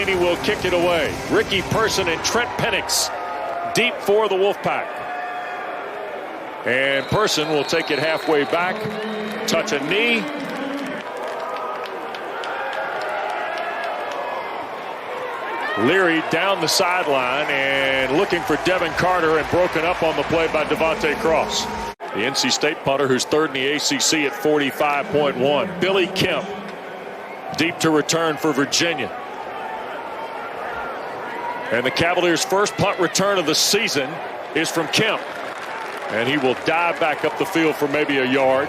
Laney will kick it away. Ricky Person and Trent Penix deep for the Wolfpack. And Person will take it halfway back, touch a knee. Leary down the sideline and looking for Devin Carter, and broken up on the play by Devontae Cross. The NC State punter, who's third in the ACC at 45.1. Billy Kemp deep to return for Virginia. And the Cavaliers' first punt return of the season is from Kemp. And he will dive back up the field for maybe a yard.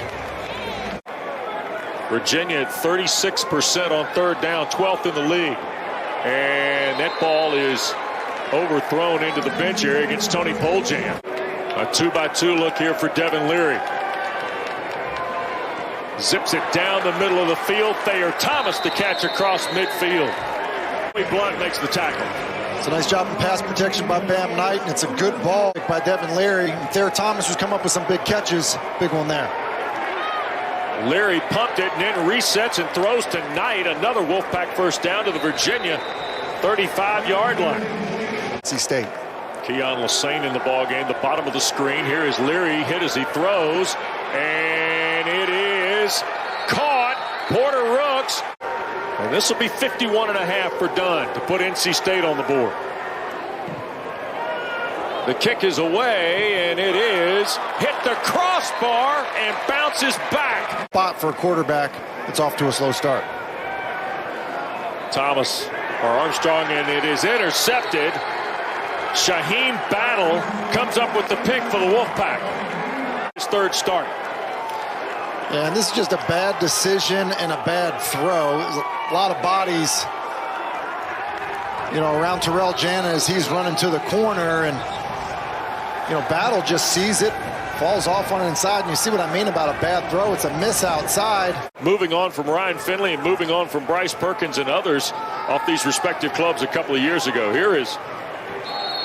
Virginia at 36% on third down, 12th in the league. And that ball is overthrown into the bench area against Tony Poljam. A 2-by-2 look here for Devin Leary. Zips it down the middle of the field. Thayer Thomas to catch across midfield. Blunt makes the tackle. It's a nice job in pass protection by Bam Knight, and it's a good ball by Devin Leary. Thayer Thomas was coming up with some big catches. Big one there. Leary pumped it and then resets and throws to Knight. Another Wolfpack first down to the Virginia 35-yard line. NC State. Keon Lassane in the ball game. The bottom of the screen. Here is Leary, hit as he throws, and it is caught. Porter Rooks. And this will be 51.5 for Dunn to put NC State on the board. The kick is away, and it is hit the crossbar and bounces back. Spot for a quarterback. It's off to a slow start. Thomas or Armstrong, and it is intercepted. Shaheem Battle comes up with the pick for the Wolfpack. His third start. Yeah, and this is just a bad decision and a bad throw. There's a lot of bodies, around Terrell Jana as he's running to the corner, and Battle just sees it, falls off on the inside, and you see what I mean about a bad throw. It's a miss outside. Moving on from Ryan Finley and moving on from Bryce Perkins and others off these respective clubs a couple of years ago. Here is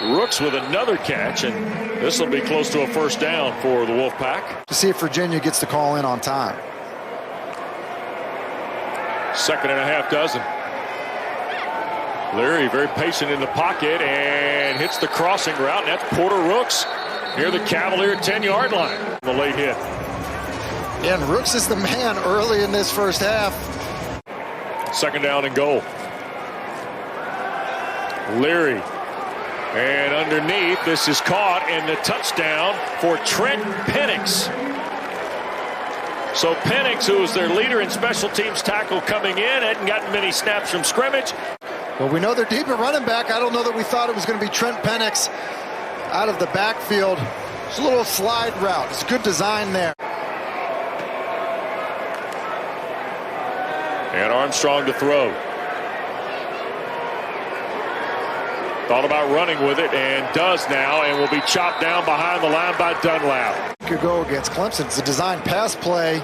Rooks with another catch, and this will be close to a first down for the Wolfpack. To see if Virginia gets the call in on time. 2nd and a half dozen. Leary very patient in the pocket and hits the crossing route. And that's Porter Rooks near the Cavalier 10-yard line. The late hit. Yeah, and Rooks is the man early in this first half. 2nd down and goal. Leary. And underneath, this is caught, and the touchdown for Trent Penix. So Penix, who was their leader in special teams tackle coming in, hadn't gotten many snaps from scrimmage. Well, we know they're deep at running back. I don't know that we thought it was going to be Trent Penix out of the backfield. It's a little slide route. It's good design there. And Armstrong to throw. Thought about running with it and does now, and will be chopped down behind the line by Dunlap. Could go against Clemson. It's a design pass play,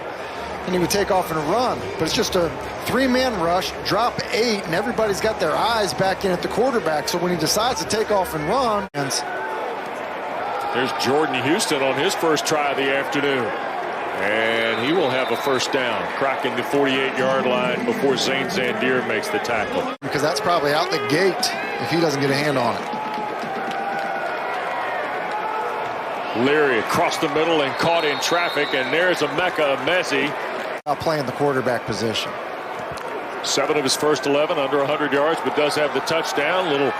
and he would take off and run. But it's just a 3-man rush, drop 8, and everybody's got their eyes back in at the quarterback. So when he decides to take off and run. There's Jordan Houston on his first try of the afternoon. And he will have a first down, cracking the 48-yard line before Zane Zandier makes the tackle. Because that's probably out the gate if he doesn't get a hand on it. Leary across the middle and caught in traffic, and there's Emeka Emezi. Playing the quarterback position. 7 of his first 11 under 100 yards, but does have the touchdown. Little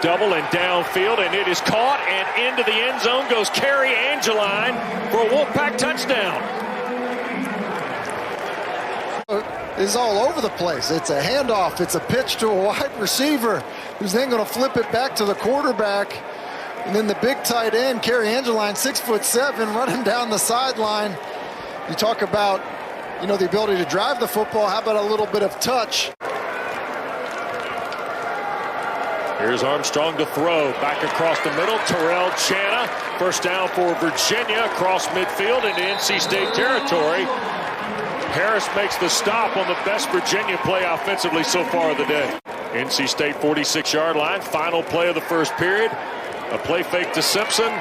double and downfield, and it is caught, and into the end zone goes Kerry Angeline for a Wolfpack touchdown. It's all over the place. It's a handoff. It's a pitch to a wide receiver who's then going to flip it back to the quarterback. And then the big tight end, Kerry Angeline, 6'7", running down the sideline. You talk about, the ability to drive the football. How about a little bit of touch? Here's Armstrong to throw. Back across the middle. Terrell Chana. First down for Virginia across midfield into NC State territory. Harris makes the stop on the best Virginia play offensively so far of the day. NC State 46-yard line. Final play of the first period. A play fake to Simpson.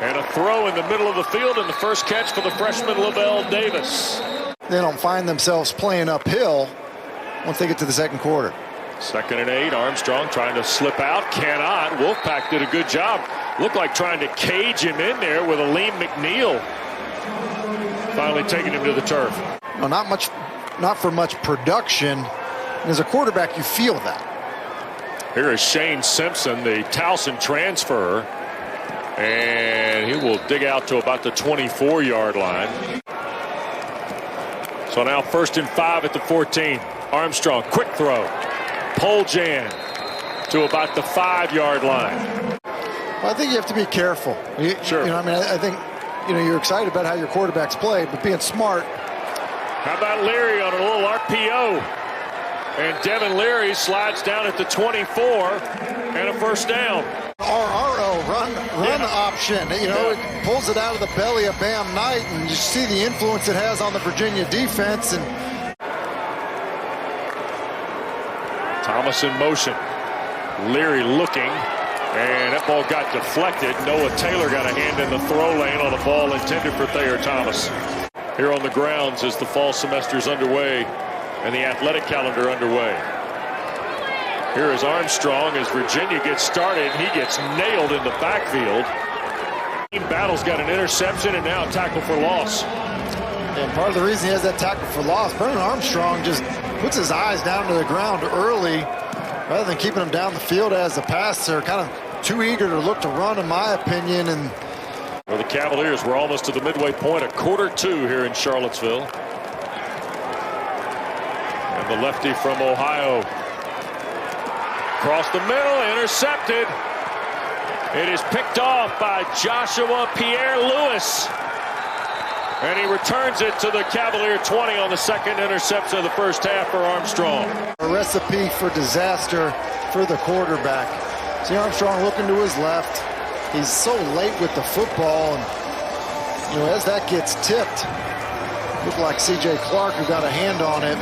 And a throw in the middle of the field, and the first catch for the freshman Lavelle Davis. They don't find themselves playing uphill once they get to the second quarter. 2nd and 8. Armstrong trying to slip out. Cannot. Wolfpack did a good job. Looked like trying to cage him in there with Aleem McNeil. Finally taking him to the turf. No, not for much production. And as a quarterback, you feel that. Here is Shane Simpson, the Towson transfer. And he will dig out to about the 24-yard line. So now 1st and 5 at the 14. Armstrong, quick throw. Poljan to about the 5-yard line. Well, I think you have to be careful. Sure. You know, I mean, I think, you're excited about how your quarterbacks play, but being smart. How about Leary on a little RPO? And Devin Leary slides down at the 24 and a 1st down. RRO, run option. It pulls it out of the belly of Bam Knight, and you see the influence it has on the Virginia defense. And Thomas in motion. Leary looking, and that ball got deflected. Noah Taylor got a hand in the throw lane on a ball intended for Thayer Thomas. Here on the grounds as the fall semester is underway and the athletic calendar underway. Here is Armstrong as Virginia gets started. He gets nailed in the backfield. Battle's got an interception and now a tackle for loss. And part of the reason he has that tackle for loss, Brennan Armstrong just puts his eyes down to the ground early rather than keeping him down the field as a passer. Kind of too eager to look to run, in my opinion. And well, the Cavaliers were almost to the midway point, 1/4 here in Charlottesville. And the lefty from Ohio. Across the middle, intercepted. It is picked off by Joshua Pierre-Louis. And he returns it to the Cavalier 20 on the 2nd interception of the 1st half for Armstrong. A recipe for disaster for the quarterback. See Armstrong looking to his left. He's so late with the football. And, as that gets tipped, looked like C.J. Clark who got a hand on it.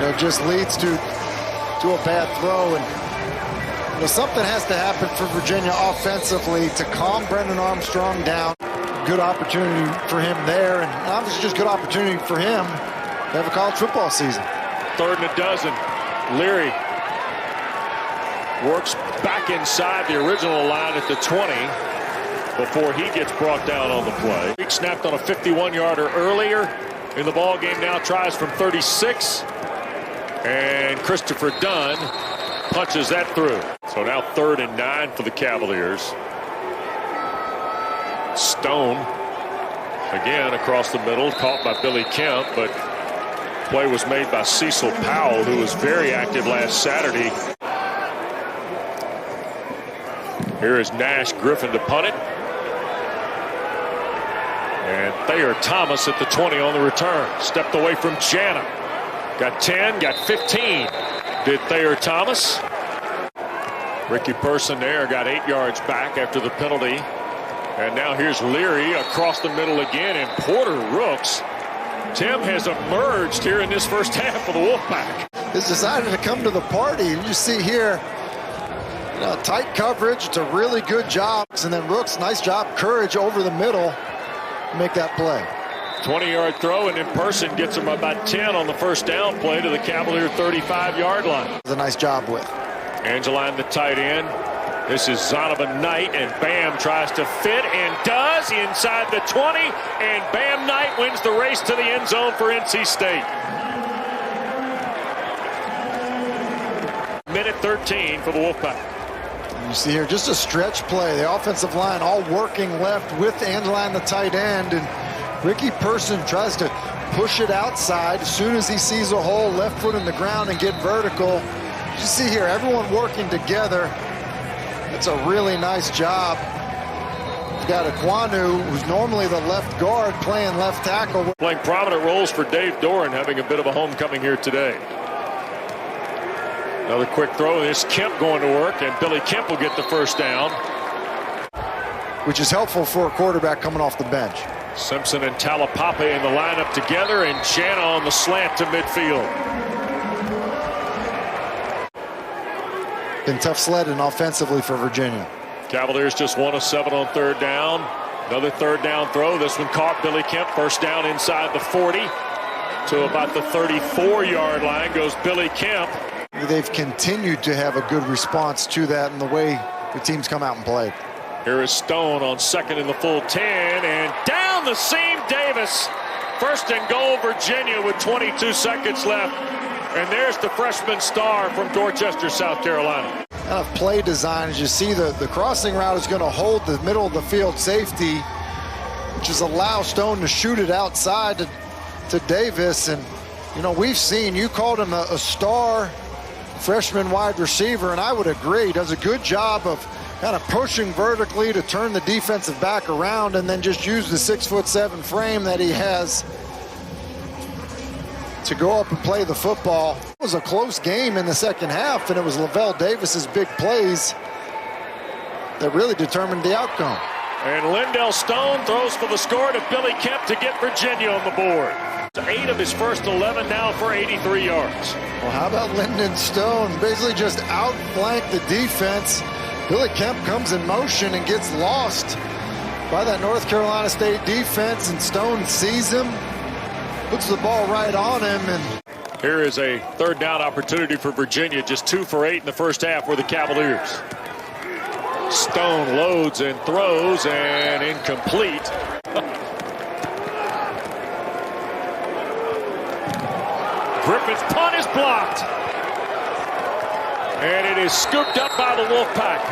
It just leads to a bad throw, and something has to happen for Virginia offensively to calm Brennan Armstrong down. Good opportunity for him there, and obviously just good opportunity for him to have a college football season. 3rd and 12. Leary works back inside the original line at the 20 before he gets brought down on the play. He snapped on a 51-yarder earlier in the ball game. Now tries from 36. And Christopher Dunn punches that through. So now 3rd and 9 for the Cavaliers. Stone again across the middle, caught by Billy Kemp, but play was made by Cecil Powell, who was very active last Saturday. Here is Nash Griffin to punt it. And Thayer Thomas at the 20 on the return. Stepped away from Jana. Got 10, got 15. Did Thayer Thomas. Ricky Person there got 8 yards back after the penalty. And now here's Leary across the middle again. And Porter Rooks. Tim has emerged here in this 1st half of the Wolfpack. He's decided to come to the party. And you see here, tight coverage. It's a really good job. And then Rooks, nice job, courage over the middle to make that play. 20-yard throw, and in person gets him about 10 on the 1st down play to the Cavalier 35-yard line. It was a nice job with Angeline, the tight end. This is Zonovan Knight, and Bam tries to fit and does inside the 20, and Bam Knight wins the race to the end zone for NC State. Minute 13 for the Wolfpack. You see here just a stretch play. The offensive line all working left with Angeline, the tight end, and Ricky Person tries to push it outside as soon as he sees a hole, left foot in the ground and get vertical. You see here, everyone working together. It's a really nice job. You've got Aquanu, who's normally the left guard, playing left tackle. Playing prominent roles for Dave Doran, having a bit of a homecoming here today. Another quick throw. This Kemp going to work, and Billy Kemp will get the 1st down. Which is helpful for a quarterback coming off the bench. Simpson and Talapape in the lineup together, and Jana on the slant to midfield. Been tough sledding offensively for Virginia. Cavaliers just 1 of 7 on 3rd down. Another 3rd down throw. This one caught Billy Kemp. 1st down inside the 40. To about the 34-yard line goes Billy Kemp. They've continued to have a good response to that in the way the teams come out and play. Here is Stone on second in the full 10, and down the seam, Davis. First and goal, Virginia with 22 seconds left. And there's the freshman star from Dorchester, South Carolina. Kind of play design, as you see, the crossing route is going to hold the middle of the field safety, which is allow Stone to shoot it outside to Davis. And, you know, we've seen, you called him a star freshman wide receiver, and I would agree. He does a good job of kind of pushing vertically to turn the defensive back around and then just use the 6'7" frame that he has to go up and play the football. It was a close game in the second half, and it was Lavelle Davis's big plays that really determined the outcome. And Lindell Stone throws for the score to Billy Kemp to get Virginia on the board. 8 of his first 11 now for 83 yards. Well, how about Lindell Stone? Basically just outflanked the defense. Billy Kemp comes in motion and gets lost by that North Carolina State defense, and Stone sees him, puts the ball right on him. And here is a third down opportunity for Virginia, just 2 for 8 in the first half for the Cavaliers. Stone loads and throws, and incomplete. Griffin's punt is blocked. And it is scooped up by the Wolfpack,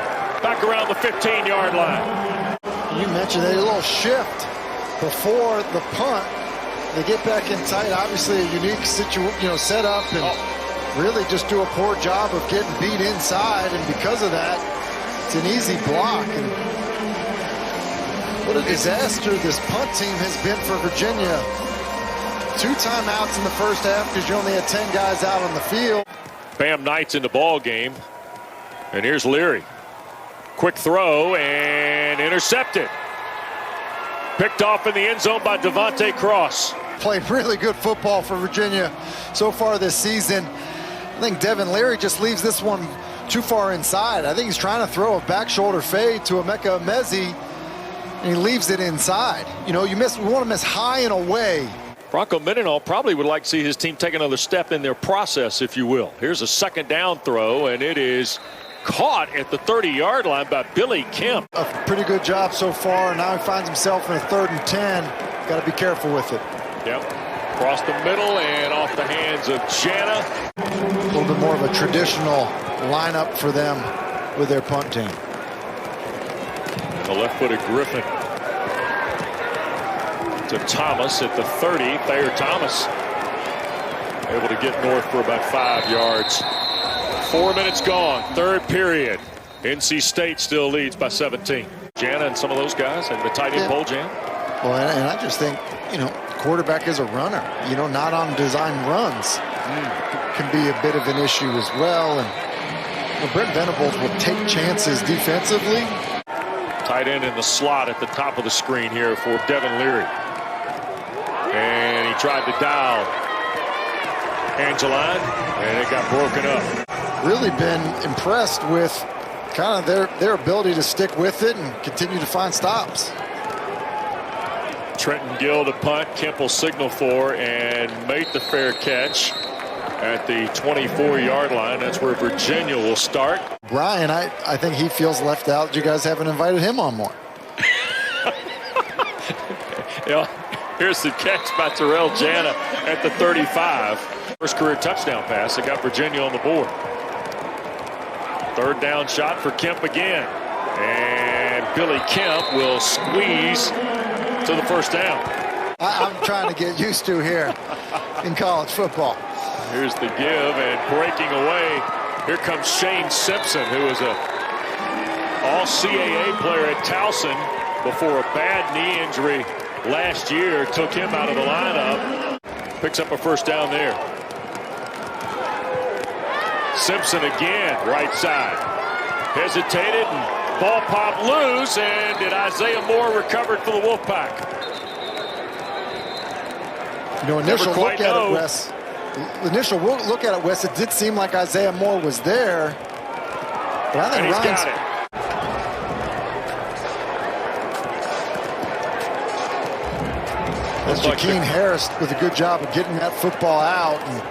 back around the 15-yard line. You mentioned a little shift before the punt. They get back in tight, obviously a unique setup, and really just do a poor job of getting beat inside, and because of that, it's an easy block. And what a disaster this punt team has been for Virginia. 2 timeouts in the first half because you only had 10 guys out on the field. Bam Knight's in the ball game, and here's Leary. Quick throw and intercepted. Picked off in the end zone by Devontae Cross. Played really good football for Virginia so far this season. I think Devin Leary just leaves this one too far inside. I think he's trying to throw a back shoulder fade to Emeka Emezi, and he leaves it inside. You know, we want to miss high and away. Bronco Mendenhall probably would like to see his team take another step in their process, if you will. Here's a second down throw, and it is caught at the 30-yard line by Billy Kemp. A pretty good job so far. Now he finds himself in a 3rd and 10. Got to be careful with it. Yep. Across the middle and off the hands of Jana. A little bit more of a traditional lineup for them with their punt team. The left-footed Griffin to Thomas at the 30. Thayer Thomas able to get north for about 5 yards. 4 minutes gone, 3rd period. NC State still leads by 17. Jana and some of those guys and the tight end Paul Jan. Well, and I just think, quarterback is a runner, not on design runs. Can be a bit of an issue as well. And Brent Venables will take chances defensively. Tight end in the slot at the top of the screen here for Devin Leary. And he tried to dial Angeline, and it got broken up. Really been impressed with kind of their ability to stick with it and continue to find stops. Trenton Gill to punt. Kemp will signal for and make the fair catch at the 24-yard line. That's where Virginia will start. Brian, I think he feels left out. You guys haven't invited him on more. Here's the catch by Terrell Jana at the 35. First career touchdown pass that got Virginia on the board. 3rd down shot for Kemp again. And Billy Kemp will squeeze to the first down. I'm trying to get used to here in college football. Here's the give, and breaking away, here comes Shane Simpson, who is a all-CAA player at Towson before a bad knee injury last year took him out of the lineup. Picks up a first down there. Simpson again, right side. Hesitated, and ball popped loose, and did Isaiah Moore recovered for the Wolfpack? Initial look at it, Wes. Initial look at it, Wes, it did seem like Isaiah Moore was there. But I think and he's Ryan's got it. Jakeem Harris with a good job of getting that football out. And,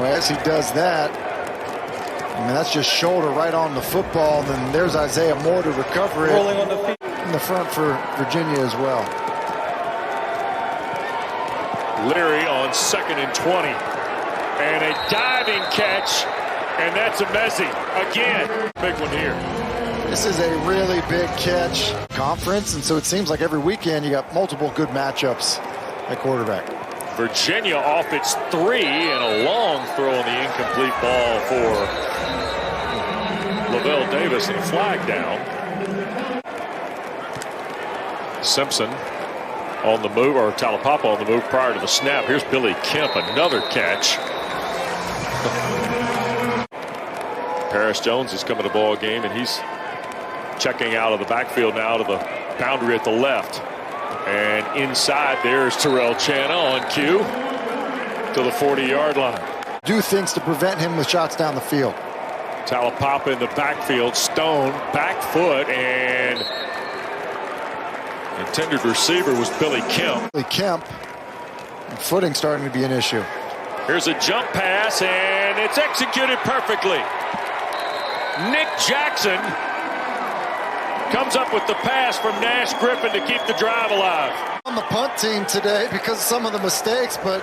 as he does that, that's just shoulder right on the football. Then there's Isaiah Moore to recover it in the front for Virginia as well. Leary on 2nd and 20. And a diving catch. And that's a Messi again. Big one here. This is a really big catch conference, and so it seems like every weekend you got multiple good matchups at quarterback. Virginia off its 3 and a long throw on the incomplete ball for Lavelle Davis and a flag down. Simpson on the move, or Talapapa on the move prior to the snap. Here's Billy Kemp, another catch. Paris Jones is coming to the ball game, and he's checking out of the backfield now to the boundary at the left. And inside there's Terrell Channa on cue to the 40-yard line. Do things to prevent him with shots down the field. Talapapa in the backfield. Stone, back foot, and intended receiver was Billy Kemp. Billy Kemp, footing starting to be an issue. Here's a jump pass, and it's executed perfectly. Nick Jackson comes up with the pass from Nash Griffin to keep the drive alive. On the punt team today because of some of the mistakes, but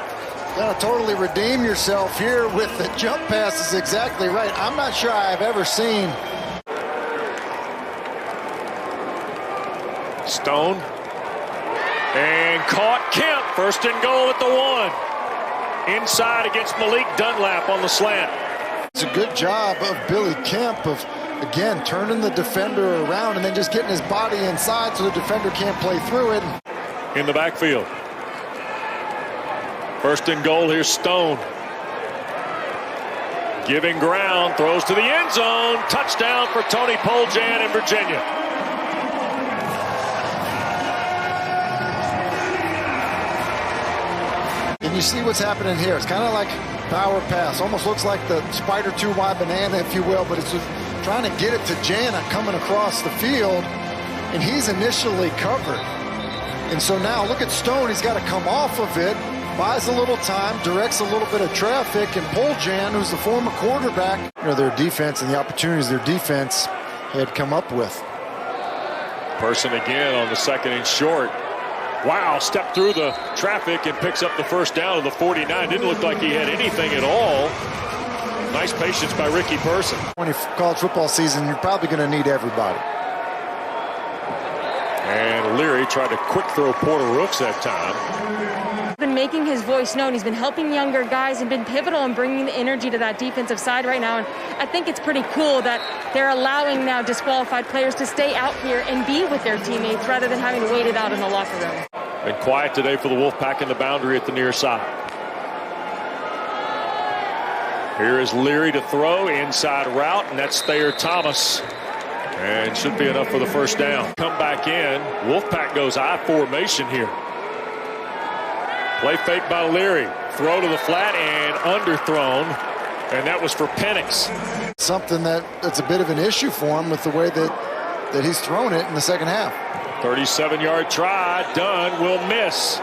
gotta totally redeem yourself here with the jump pass is exactly right. I'm not sure I've ever seen. Stone. And caught Kemp. 1st and goal at the 1. Inside against Malik Dunlap on the slant. It's a good job of Billy Kemp of, again, turning the defender around and then just getting his body inside so the defender can't play through it. In the backfield. 1st and goal, here's Stone. Giving ground, throws to the end zone. Touchdown for Tony Poljan in Virginia. And you see what's happening here. It's kind of like power pass. Almost looks like the spider 2-wide banana, if you will, but it's just trying to get it to Jana coming across the field, and he's initially covered. And so now look at Stone. He's got to come off of it, buys a little time, directs a little bit of traffic, and Poljan, who's the former quarterback, their defense and the opportunities their defense had come up with. Person again on the 2nd and short. Wow, stepped through the traffic and picks up the 1st down to the 49. Didn't look like he had anything at all. Nice patience by Ricky Person. When you college football season, you're probably going to need everybody. And Leary tried to quick throw Porter Rooks that time. Been making his voice known. He's been helping younger guys and been pivotal in bringing the energy to that defensive side right now. And I think it's pretty cool that they're allowing now disqualified players to stay out here and be with their teammates rather than having to wait it out in the locker room. Been quiet today for the Wolfpack in the boundary at the near side. Here is Leary to throw, inside route, and that's Thayer Thomas. And should be enough for the 1st down. Come back in. Wolfpack goes I formation here. Play fake by Leary. Throw to the flat and underthrown. And that was for Penix. Something that's a bit of an issue for him with the way that he's thrown it in the second half. 37-yard try. Dunn will miss.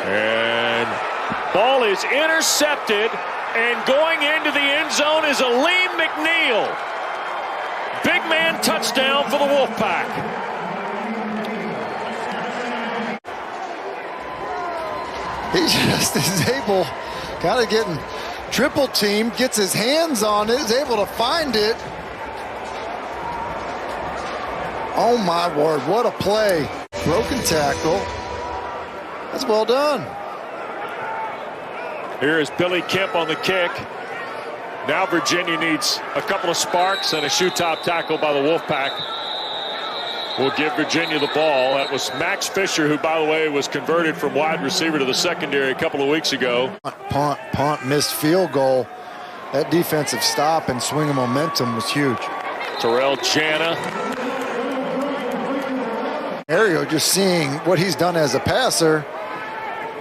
And ball is intercepted. And going into the end zone is Aleem McNeil. Big man touchdown for the Wolfpack. He just is able, kind of getting triple teamed, gets his hands on it, is able to find it. Oh my word, what a play. Broken tackle. That's well done. Here is Billy Kemp on the kick. Now Virginia needs a couple of sparks and a shoe-top tackle by the Wolfpack. Will give Virginia the ball. That was Max Fisher, who, by the way, was converted from wide receiver to the secondary a couple of weeks ago. Punt, missed field goal. That defensive stop and swing of momentum was huge. Terrell Jana. Ario just seeing what he's done as a passer,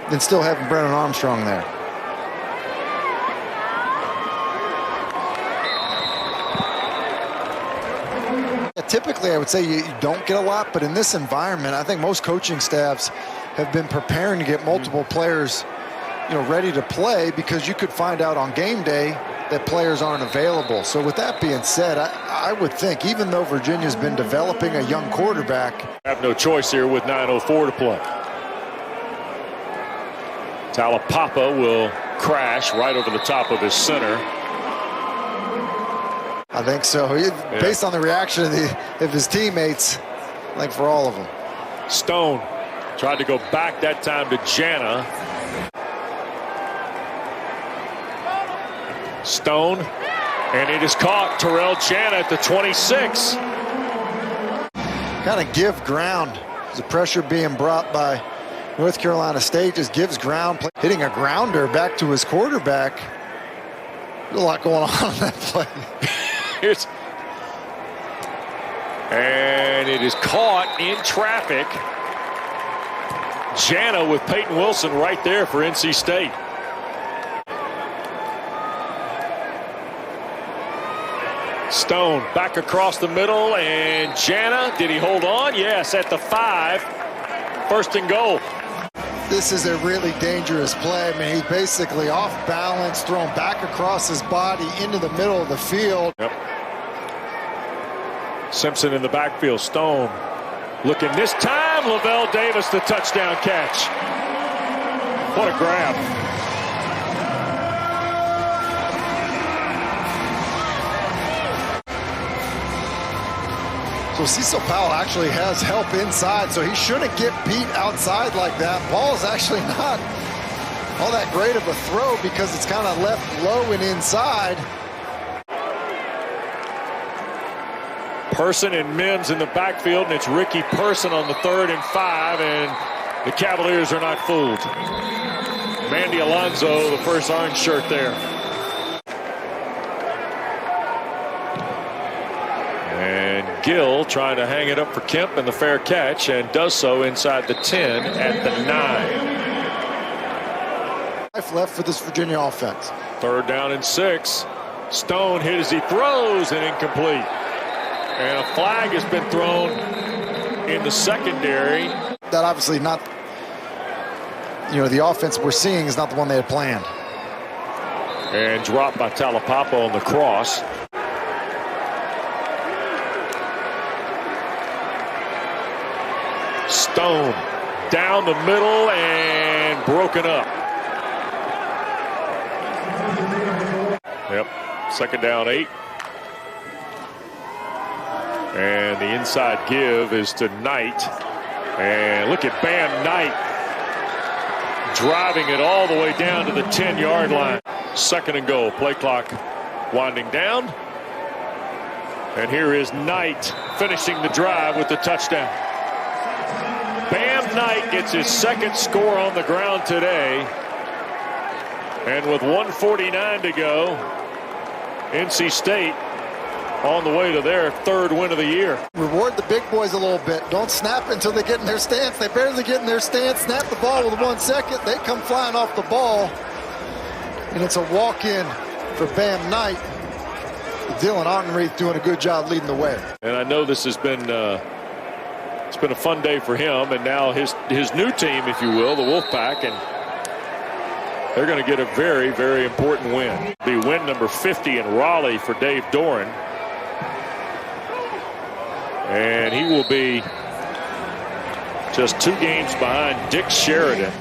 then still having Brennan Armstrong there. typically I would say you don't get a lot, but in this environment, I think most coaching staffs have been preparing to get multiple players, ready to play, because you could find out on game day that players aren't available. So with that being said, I would think, even though Virginia's been developing a young quarterback, have no choice here with 9:04 to play. Talapapa will crash right over the top of his center. I think so. Based on the reaction of his teammates, like for all of them. Stone tried to go back that time to Jana. Stone, and it is caught. Terrell Jana at the 26. Kind of give ground. The pressure being brought by North Carolina State just gives ground. Hitting a grounder back to his quarterback. There's a lot going on in that play. And it is caught in traffic. Jana with Peyton Wilson right there for NC State. Stone back across the middle, and Jana, did he hold on? Yes, at the 5. First and goal. This is a really dangerous play. I mean, he's basically off balance, thrown back across his body into the middle of the field. Yep. Simpson in the backfield. Stone looking this time. Lavelle Davis, the touchdown catch. What a grab. So Cecil Powell actually has help inside, so he shouldn't get beat outside like that. Ball is actually not all that great of a throw because it's kind of left low and inside. Person and Mims in the backfield, and it's Ricky Person on the 3rd and 5, and the Cavaliers are not fooled. Mandy Alonso, the first orange shirt there. And Gill trying to hang it up for Kemp, and the fair catch, and does so inside the 10 at the 9. Life left for this Virginia offense. 3rd down and 6. Stone hit as he throws, and incomplete. And a flag has been thrown in the secondary. That obviously not, the offense we're seeing is not the one they had planned. And dropped by Talapapa on the cross. Stone down the middle and broken up. Yep, 2nd down 8. And the inside give is to Knight. And look at Bam Knight driving it all the way down to the 10-yard line. 2nd and goal. Play clock winding down. And here is Knight finishing the drive with the touchdown. Bam Knight gets his 2nd score on the ground today. And with 1:49 to go, NC State on the way to their 3rd win of the year. Reward the big boys a little bit. Don't snap until they get in their stance. They barely get in their stance. Snap the ball with 1 second. They come flying off the ball. And it's a walk-in for Bam Knight. Dylan Ottenreath doing a good job leading the way. And I know this has been it's been a fun day for him, and now his new team, if you will, the Wolfpack, and they're going to get a very, very important win. Be win number 50 in Raleigh for Dave Doran. And he will be just 2 games behind Dick Sheridan.